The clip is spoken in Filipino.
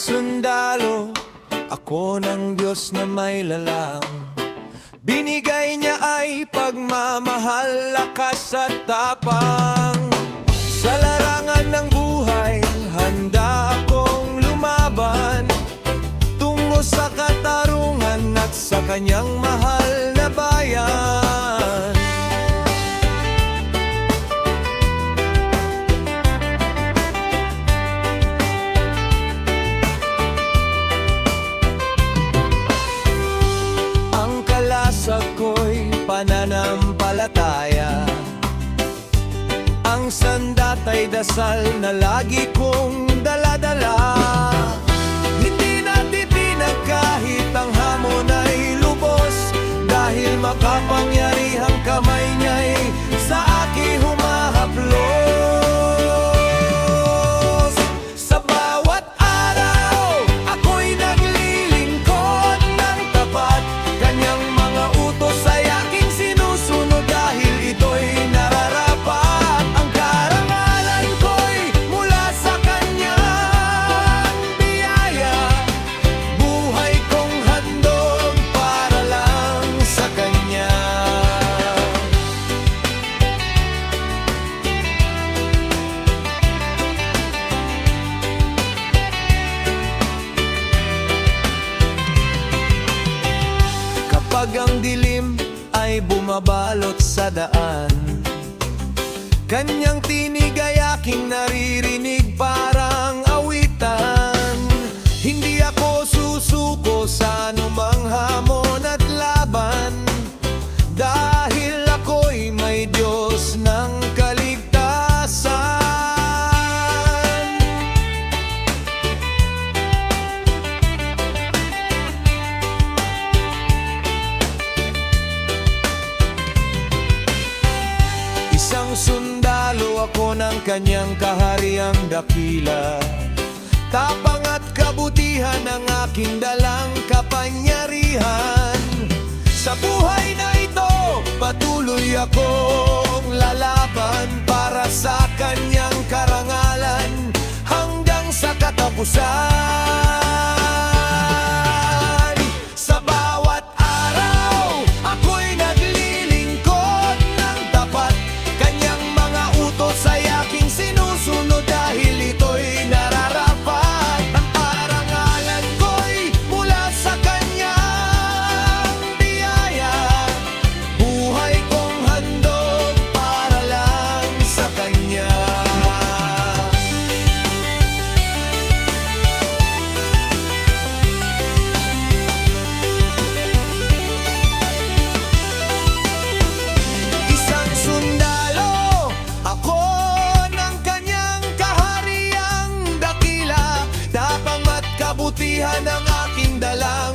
sundalo, ako ng Diyos na may lalang. Binigay niya ay pagmamahal, lakas at tapang. Sa larangan ng buhay, handa akong lumaban, tungo sa katarungan at sa kanyang mahal na bayan. Ang kalasag ko'y pananampalataya, ang sandata'y dasal na lagi kong daladala. Hindi natitinag kahit ang hamon ay lubos, dahil makapangyarihang kamay niya'y sa akin humahaplos. Sa bawat araw, ako'y naglilingkod ng tapat, kanyang mga utos ay aking sinusunod, dahil ito'y nararapat. Ang karangalan ko'y mula sa kanyang biyaya, buhay kong handog para lang sa kanya. Kapag ang dilim ay bumabalot sa daan, kanyang tinig ay aking naririnig parang awitan. Hindi ako susuko sa anumang hamon at laban, dahil ako'y may Diyos ng kaligtasan. Isang sundalo ako ng kanyang kahariang dakila, tapang at kabutihan ang aking dalang kapangyarihan. Sa buhay na ito, patuloy akong lalaban para sa kanyang karangalan hanggang sa katapusan. Sa bawat araw, ako'y naglilingkod ng tapat, kanyang mga utos ay aking sinusunod, dahil ito'y nararapat. Ang karangalan ko'y mula sa kanyang biyaya, buhay kong handog para lang sa kanya. Isang sundalo, ako ng kanyang kahariang dakila, tapang at kabutihan ang aking dalang